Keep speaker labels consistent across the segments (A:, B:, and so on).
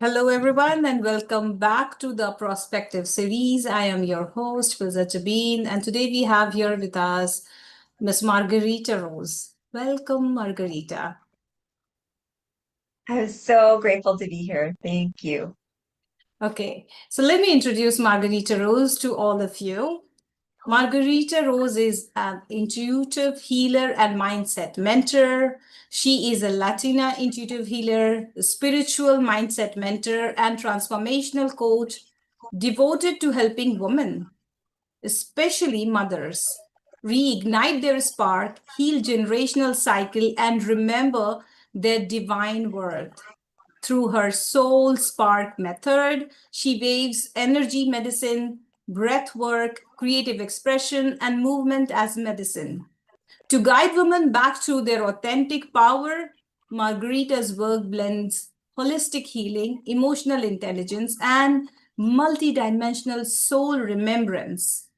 A: Hello, everyone, and welcome back to the Prospective Series. I am your host, Filza Jabeen, and today we have here with us Miss Margarita Rose. Welcome, Margarita.
B: I'm so grateful to be here. Thank you.
A: Okay, so let me introduce Margarita Rose to all of you. Margarita Rose is an intuitive healer and mindset mentor. She is a Latina intuitive healer, a spiritual mindset mentor, and transformational coach devoted to helping women, especially mothers, reignite their spark, heal generational cycle, and remember their divine worth. Through her SoulSpark method, she waves energy medicine, breath work, creative expression, and movement as medicine. To guide women back to their authentic power, Margarita's work blends holistic healing, emotional intelligence, and multidimensional soul remembrance,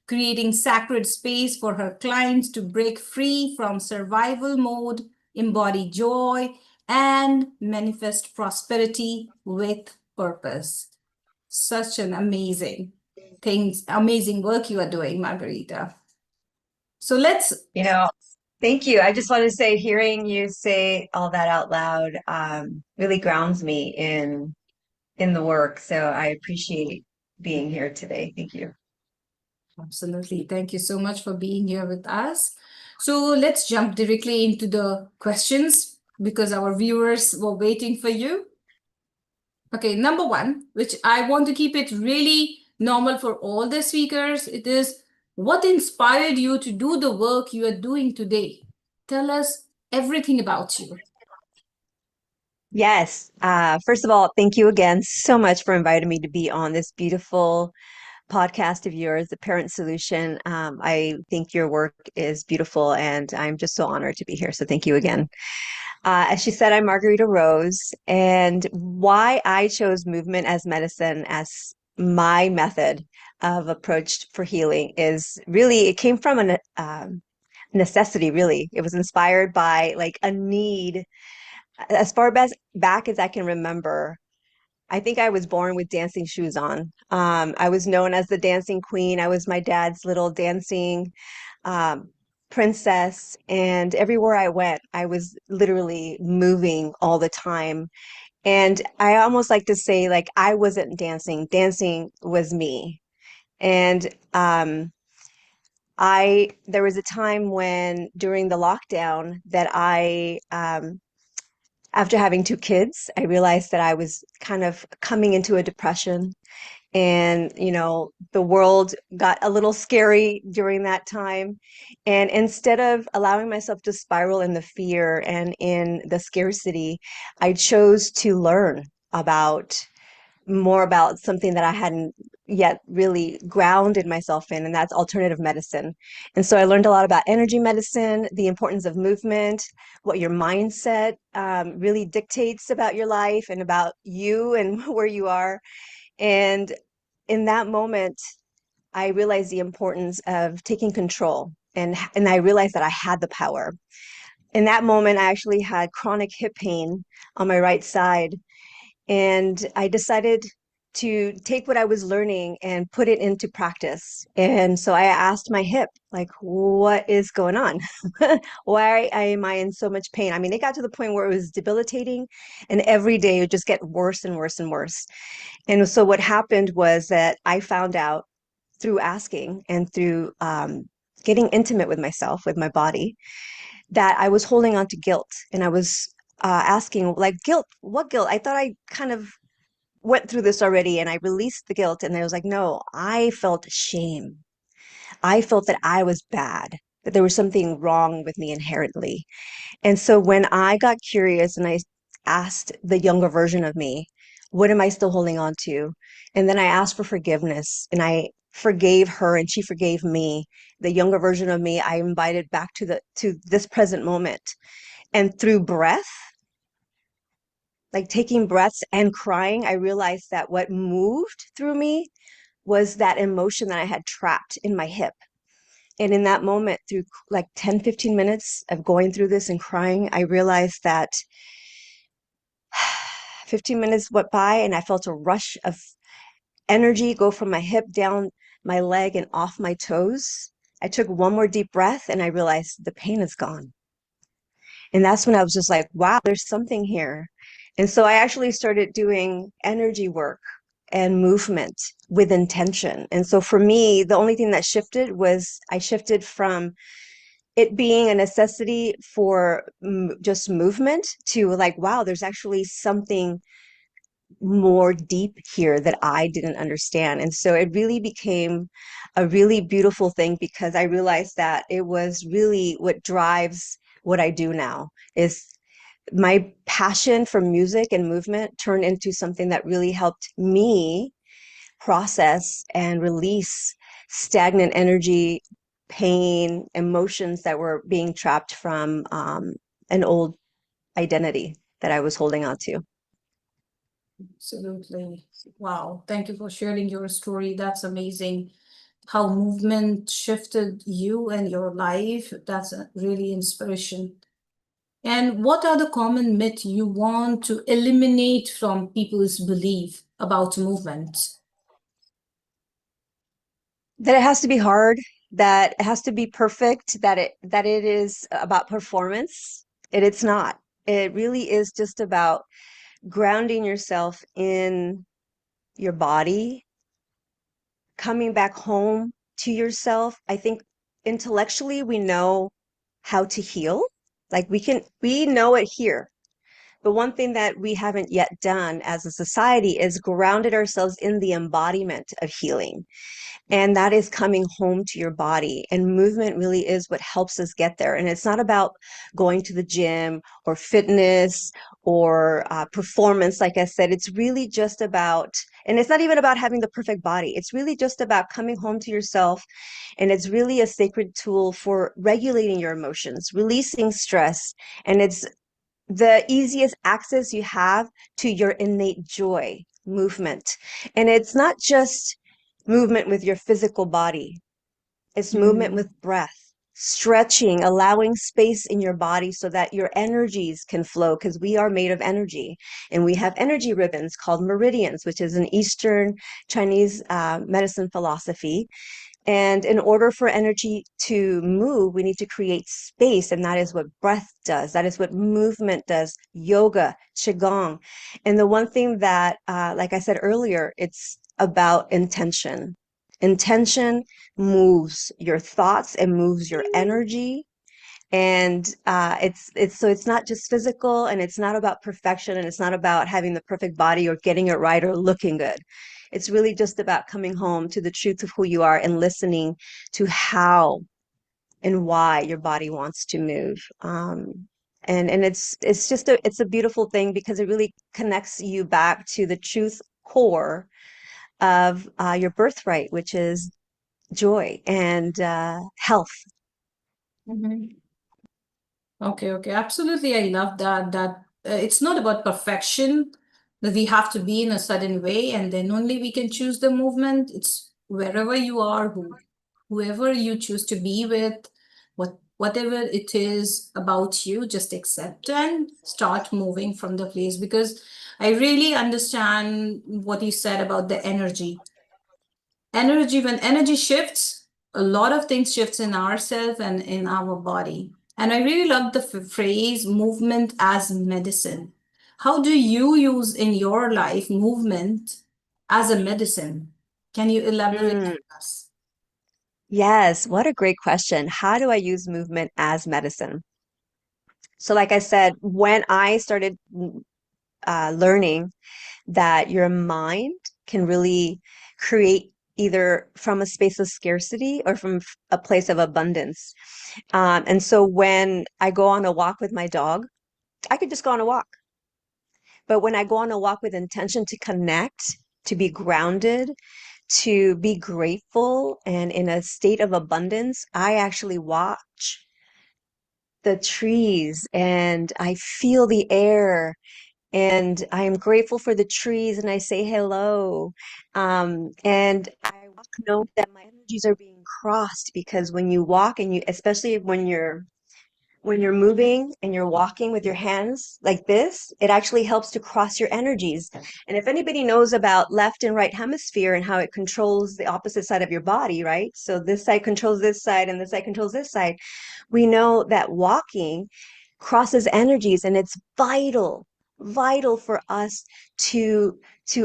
A: creating sacred space for her clients to break free from survival mode, embody joy, and manifest prosperity with purpose. Such an amazing work you are doing, Margarita. So let's
B: You know, Thank you. I just want to say, hearing you say all that out loud really grounds me in the work. So I appreciate being here today. Thank you.
A: Absolutely. Thank you so much for being here with us. So let's jump directly into the questions because our viewers were waiting for you. Okay, number one, which I want to keep it really normal for all the speakers, it is what inspired you to do the work you are doing today? Tell us everything about you.
B: Yes. First of all, thank you again so much for inviting me to be on this beautiful podcast of yours, The Parent Solution. I think your work is beautiful, and I'm just so honored to be here. So thank you again. As she said, I'm Margarita Rose, and why I chose movement as medicine as my method of approach for healing is really, it came from a necessity, really. It was inspired by like a need as far back as I can remember. I think I was born with dancing shoes on. I was known as the dancing queen. I was my dad's little dancing um, princess, and everywhere I went, I was literally moving all the time. And I almost like to say, like, I wasn't dancing, dancing was me. And there was a time when during the lockdown that after having two kids, I realized that I was kind of coming into a depression, and the world got a little scary during that time, and instead of allowing myself to spiral in the fear and in the scarcity, I chose to learn about more about something that I hadn't yet really grounded myself in, and that's alternative medicine. And so I learned a lot about energy medicine, the importance of movement, what your mindset really dictates about your life and about you and where you are. And in that moment, I realized the importance of taking control, and I realized that I had the power. In that moment, I actually had chronic hip pain on my right side, and I decided to take what I was learning and put it into practice. And so I asked my hip, like, what is going on? Why am I in so much pain? I mean, it got to the point where it was debilitating, and every day it would just get worse and worse and worse. And so what happened was that I found out through asking and through getting intimate with myself, with my body, that I was holding on to guilt. And I was asking, like, guilt, what guilt? I thought I kind of went through this already and I released the guilt. And I was like, no, I felt shame. I felt that I was bad, that there was something wrong with me inherently. And so when I got curious and I asked the younger version of me, what am I still holding on to? And then I asked for forgiveness, and I forgave her and she forgave me. The younger version of me, I invited back to this present moment. And through breath, like taking breaths and crying, I realized that what moved through me was that emotion that I had trapped in my hip. And in that moment, through like 10, 15 minutes of going through this and crying, I realized that 15 minutes went by and I felt a rush of energy go from my hip down my leg and off my toes. I took one more deep breath and I realized the pain is gone. And that's when I was just like, wow, there's something here. And so I actually started doing energy work and movement with intention. And so for me, the only thing that shifted was I shifted from it being a necessity for just movement to like, wow, there's actually something more deep here that I didn't understand. And so it really became a really beautiful thing because I realized that it was really what drives what I do now is my passion for music and movement turned into something that really helped me process and release stagnant energy, pain, emotions that were being trapped from an old identity that I was holding on to.
A: Absolutely. Wow. Thank you for sharing your story. That's amazing. How movement shifted you and your life. That's a really inspiration. And what are the common myths you want to eliminate from people's belief about movement?
B: That it has to be hard, that it has to be perfect, that it is about performance. It's not. It really is just about grounding yourself in your body, coming back home to yourself. I think intellectually we know how to heal. Like we know it here. But one thing that we haven't yet done as a society is grounded ourselves in the embodiment of healing. And that is coming home to your body. And movement really is what helps us get there. And it's not about going to the gym or fitness or performance. Like I said, it's really just about, and it's not even about having the perfect body. It's really just about coming home to yourself. And it's really a sacred tool for regulating your emotions, releasing stress. And it's the easiest access you have to your innate joy, movement. And it's not just movement with your physical body, it's movement
A: Mm.
B: with breath, stretching, allowing space in your body so that your energies can flow, because we are made of energy. And we have energy ribbons called meridians, which is an Eastern Chinese medicine philosophy. And in order for energy to move, we need to create space. And that is what breath does. That is what movement does, yoga, qigong. And the one thing that, like I said earlier, it's about intention. Intention moves your thoughts and moves your energy. And it's not just physical, and it's not about perfection, and it's not about having the perfect body or getting it right or looking good. It's really just about coming home to the truth of who you are and listening to how and why your body wants to move. And it's just it's a beautiful thing because it really connects you back to the truth core of your birthright, which is joy and health.
A: Mhm. Okay, okay, absolutely. I love that. It's not about perfection, that we have to be in a certain way and then only we can choose the movement. It's wherever you are, whoever you choose to be with, whatever it is about you, just accept and start moving from the place. Because I really understand what you said about the energy. Energy, when energy shifts, a lot of things shifts in ourselves and in our body. And I really love the phrase movement as medicine. How do you use in your life movement as a medicine? Can you elaborate
B: Mm.
A: on us?
B: Yes, what a great question. How do I use movement as medicine? So, like I said, when I started learning that your mind can really create either from a space of scarcity or from a place of abundance. And so when I go on a walk with my dog, I could just go on a walk. But when I go on a walk with intention to connect, to be grounded, to be grateful and in a state of abundance, I actually watch the trees and I feel the air and I am grateful for the trees and I say hello. And I know that my energies are being crossed because when you walk and you, especially when you're when you're moving and you're walking with your hands like this, it actually helps to cross your energies. And if anybody knows about left and right hemisphere and how it controls the opposite side of your body, right? So this side controls this side and this side controls this side. We know that walking crosses energies, and it's vital for us to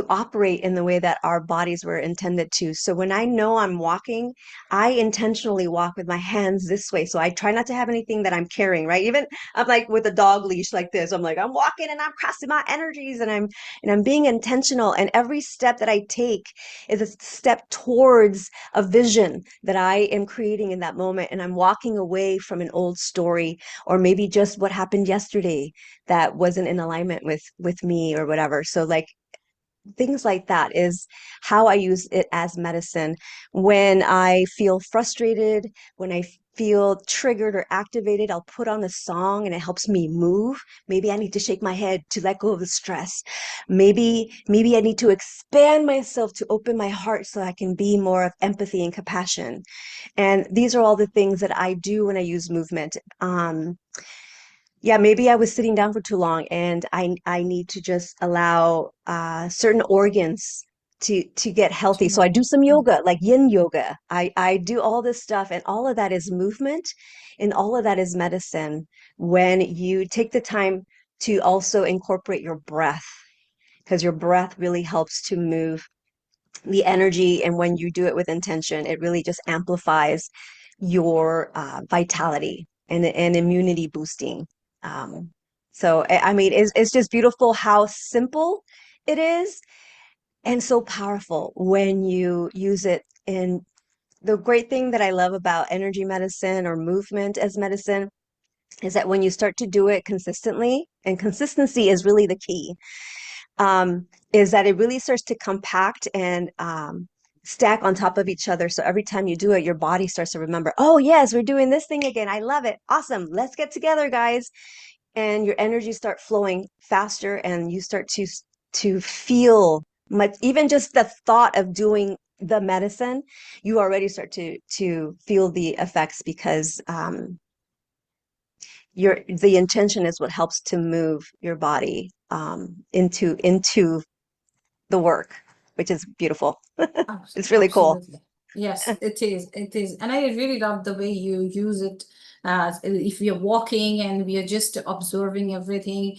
B: operate in the way that our bodies were intended to. So when I know I'm walking, I intentionally walk with my hands this way. So I try not to have anything that I'm carrying, right? Even I'm like with a dog leash like this. I'm like, I'm walking and I'm crossing my energies, and I'm being intentional. And every step that I take is a step towards a vision that I am creating in that moment. And I'm walking away from an old story, or maybe just what happened yesterday that wasn't in alignment with me or whatever. So like things like that is how I use it as medicine. When I feel frustrated, when I feel triggered or activated, I'll put on a song and it helps me move. Maybe I need to shake my head to let go of the stress. Maybe I need to expand myself to open my heart so I can be more of empathy and compassion. And these are all the things that I do when I use movement. Yeah, maybe I was sitting down for too long, and I need to just allow certain organs to get healthy. So I do some yoga, like yin yoga. I do all this stuff, and all of that is movement, and all of that is medicine when you take the time to also incorporate your breath, because your breath really helps to move the energy. And when you do it with intention, it really just amplifies your vitality and immunity boosting. Um, so, I mean, it's just beautiful how simple it is and so powerful when you use it. And the great thing that I love about energy medicine or movement as medicine is that when you start to do it consistently, and consistency is really the key, is that it really starts to compact and stack on top of each other. So every time you do it, your body starts to remember, oh, yes, we're doing this thing again. I love it. Awesome. Let's get together, guys. And your energy start flowing faster, and you start to feel much, even just the thought of doing the medicine, you already start to feel the effects, because the intention is what helps to move your body into the work, which is beautiful. It's really cool.
A: Absolutely. Yes, it is. It is. And I really love the way you use it. If we are walking and we are just observing everything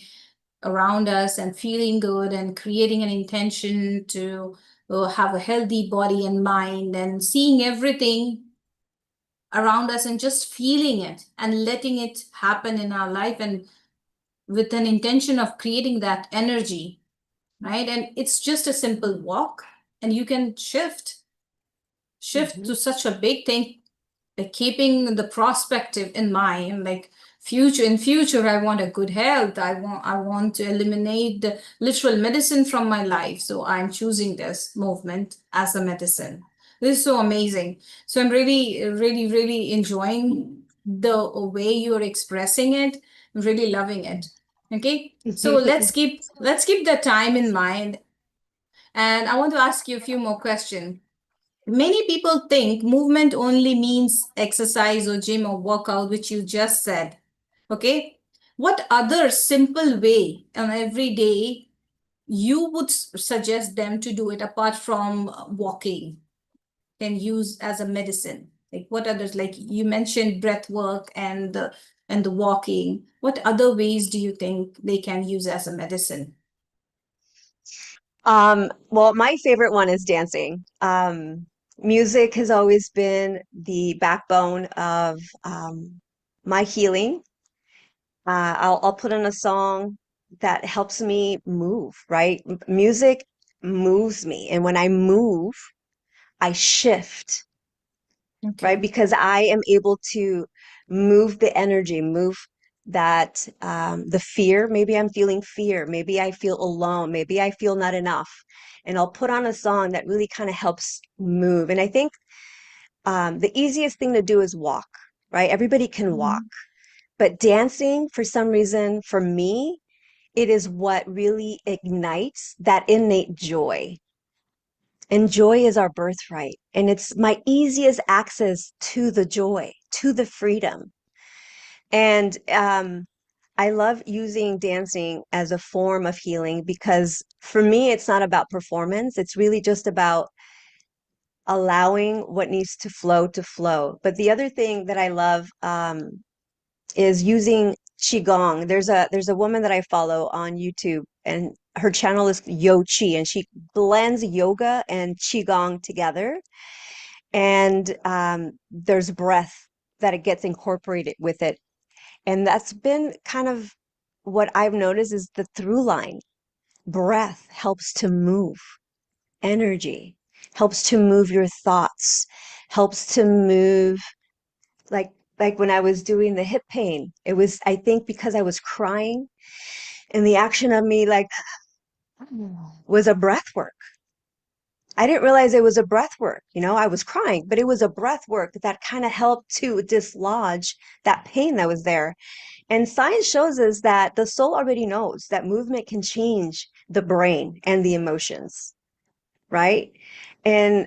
A: around us and feeling good and creating an intention to have a healthy body and mind and seeing everything around us and just feeling it and letting it happen in our life and with an intention of creating that energy, right? And it's just a simple walk and you can shift
B: Mhm.
A: to such a big thing, like keeping the prospective in mind, like future I want a good health. I want to eliminate the literal medicine from my life, so I'm choosing this movement as a medicine. This is so amazing. So I'm really enjoying the way you're expressing it. I'm really loving it. Okay, so let's keep the time in mind, and I want to ask you a few more questions. Many people think movement only means exercise or gym or workout, which you just said. Okay. What other simple way on every day you would suggest them to do it apart from walking, can use as a medicine? Like what others, like you mentioned breath work and the walking. What other ways do you think they can use as a medicine?
B: Well, my favorite one is dancing. Music has always been the backbone of my healing. I'll put on a song that helps me move, right? Music moves me, and when I move, I shift, right?
A: Okay.
B: Because I am able to move the energy, move that the fear. Maybe I'm feeling fear. Maybe I feel alone. Maybe I feel not enough. And I'll put on a song that really kind of helps move. And I think the easiest thing to do is walk, right? Everybody can walk.
A: Mhm.
B: But dancing, for some reason, for me, it is what really ignites that innate joy. And joy is our birthright. And it's my easiest access to the joy, to the freedom. And I love using dancing as a form of healing because for me, it's not about performance. It's really just about allowing what needs to flow. But the other thing that I love is using qigong. There's a woman that I follow on YouTube, and her channel is Yo Chi, and she blends yoga and qigong together. And there's breath that it gets incorporated with it. And that's been kind of what I've noticed is the through line. Breath helps to move energy, helps to move your thoughts, helps to move like when I was doing the hip pain. It was, I think, because I was crying, and the action of me like was a breath work. I didn't realize it was a breath work. I was crying, but it was a breath work that kind of helped to dislodge that pain that was there. And science shows us that the soul already knows that movement can change the brain and the emotions, right? And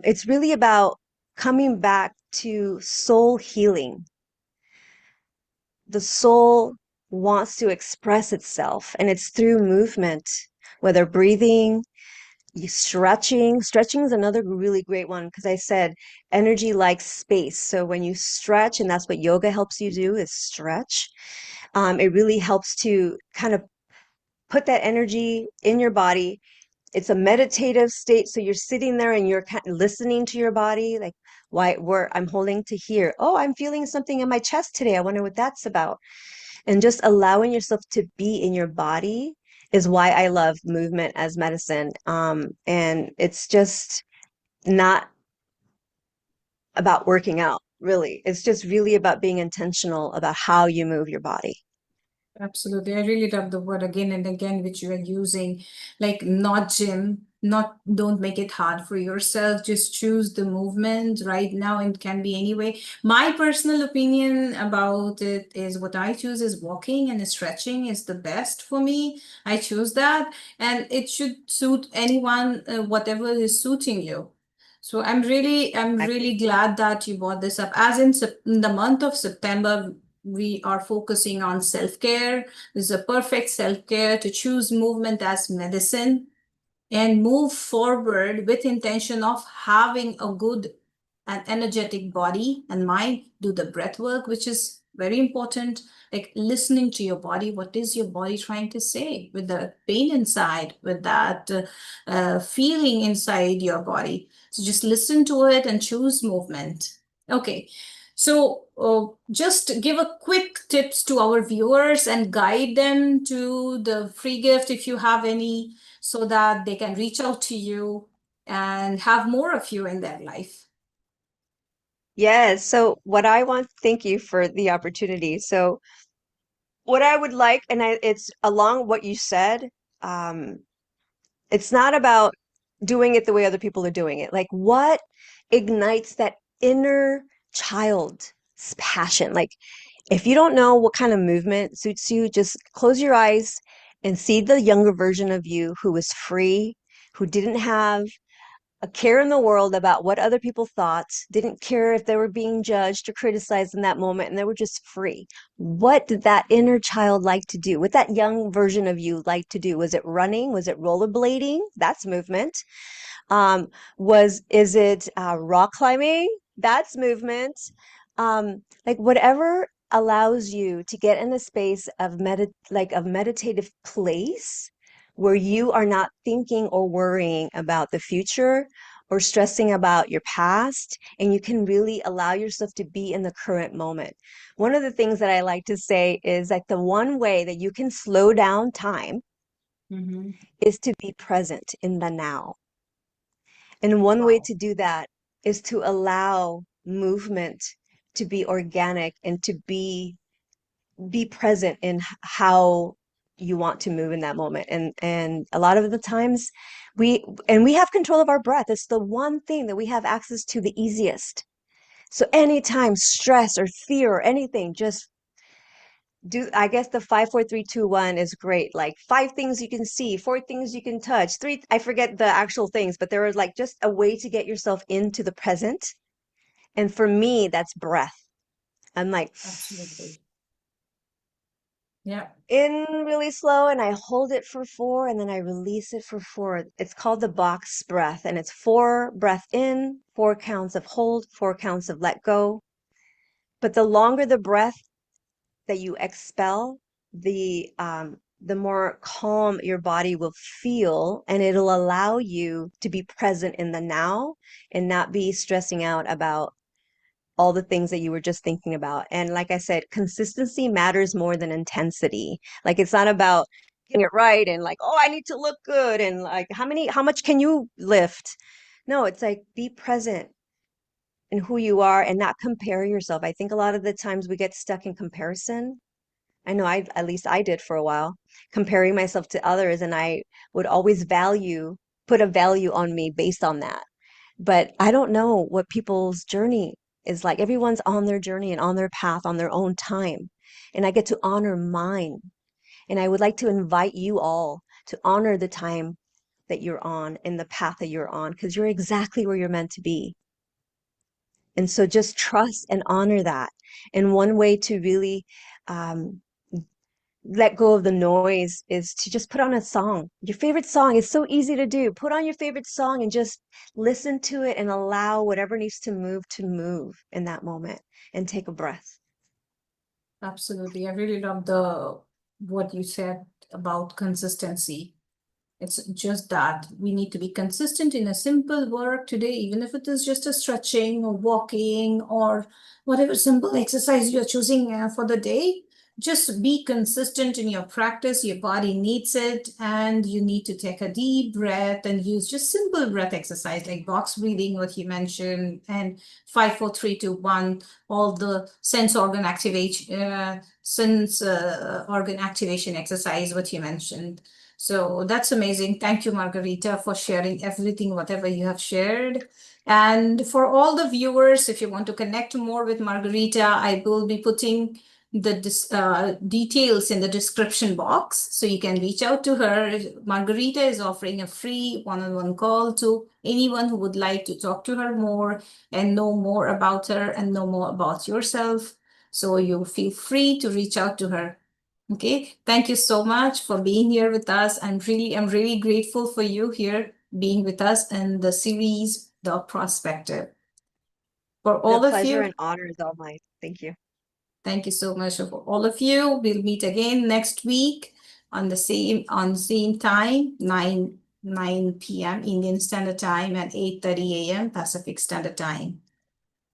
B: it's really about coming back to soul healing. The soul wants to express itself, and it's through movement, whether breathing, stretching. Stretching is another really great one because I said energy likes space. So when you stretch, and that's what yoga helps you do, is stretch. It really helps to kind of put that energy in your body. It's a meditative state. So you're sitting there and you're kind of listening to your body, like where I'm holding to here. Oh, I'm feeling something in my chest today. I wonder what that's about. And just allowing yourself to be in your body is why I love movement as medicine. And it's just not about working out, really. It's just really about being intentional about how you move your body.
A: Absolutely. I really love the word again and again, which you are using, like not gym, not don't make it hard for yourself. Just choose the movement right now. It can be anyway. My personal opinion about it is what I choose is walking and stretching is the best for me. I choose that, and it should suit anyone, whatever is suiting you. So I'm really glad that you brought this up. As in the month of September, we are focusing on self-care. This is a perfect self-care to choose movement as medicine and move forward with intention of having a good and energetic body and mind. Do the breath work, which is very important, like listening to your body. What is your body trying to say with the pain inside, with that feeling inside your body? So just listen to it and choose movement. Okay. So just give a quick tips to our viewers and guide them to the free gift if you have any, so that they can reach out to you and have more of you in their life.
B: Yes. So what I want, thank you for the opportunity. So what I would like, and it's along what you said, um, it's not about doing it the way other people are doing it. Like what ignites that inner child's passion? Like if you don't know what kind of movement suits you, just close your eyes and see the younger version of you who was free, who didn't have a care in the world about what other people thought, didn't care if they were being judged or criticized in that moment, and they were just free. What did that inner child like to do? What that young version of you like to do? Was it running? Was it rollerblading? That's movement. Is it rock climbing? That's movement. Like whatever allows you to get in a space of meditative place where you are not thinking or worrying about the future or stressing about your past, and you can really allow yourself to be in the current moment. One of the things that I like to say is like the one way that you can slow down time
A: Mm-hmm.
B: is to be present in the now. And one way
A: Wow.
B: to do that is to allow movement to be organic and to be present in how you want to move in that moment. And a lot of the times we have control of our breath. It's the one thing that we have access to the easiest. So anytime stress or fear or anything, just do, I guess the 5 4 3 2 1 is great. Like 5 things you can see, 4 things you can touch, three, I forget the actual things, but there is like just a way to get yourself into the present. And for me, that's breath. I'm like,
A: Absolutely. Yeah.
B: In really slow, and I hold it for 4, and then I release it for 4. It's called the box breath, and it's 4 breath in, 4 counts of hold, 4 counts of let go. But the longer the breath that you expel, the more calm your body will feel, and it'll allow you to be present in the now and not be stressing out about all the things that you were just thinking about. And like I said, consistency matters more than intensity. Like it's not about getting it right and like, oh, I need to look good and like how much can you lift? No, it's like be present in who you are and not compare yourself. I think a lot of the times we get stuck in comparison. I know at least I did for a while, comparing myself to others, and I would always put a value on me based on that. But I don't know what people's journey is like. Everyone's on their journey and on their path on their own time. And I get to honor mine. And I would like to invite you all to honor the time that you're on and the path that you're on, because you're exactly where you're meant to be. And so just trust and honor that. And one way to really um, let go of the noise is to just put on a song. Your favorite song is so easy to do. Put on your favorite song and just listen to it and allow whatever needs to move in that moment and take a breath.
A: Absolutely. I really love the what you said about consistency. It's just that we need to be consistent in a simple work today, even if it is just a stretching or walking or whatever simple exercise you're choosing for the day. Just be consistent in your practice. Your body needs it, and you need to take a deep breath and use just simple breath exercise like box breathing, what you mentioned, and 5, 4, 3, 2, 1. All the sense organ activation exercise, what you mentioned. So that's amazing. Thank you, Margarita, for sharing everything, whatever you have shared. And for all the viewers, if you want to connect more with Margarita, I will be putting the details in the description box so you can reach out to her. Margarita is offering a free one-on-one call to anyone who would like to talk to her more and know more about her and know more about yourself. So you feel free to reach out to her. Okay, thank you so much for being here with us. I'm really grateful for you here being with us in the series, The Prospective. For
B: The
A: all of
B: pleasure
A: you,
B: and honor is all mine. Thank you.
A: thank you so much for all of you. We'll meet again next week on the same time, 9 p.m. Indian Standard Time and 8:30 a.m. Pacific Standard Time.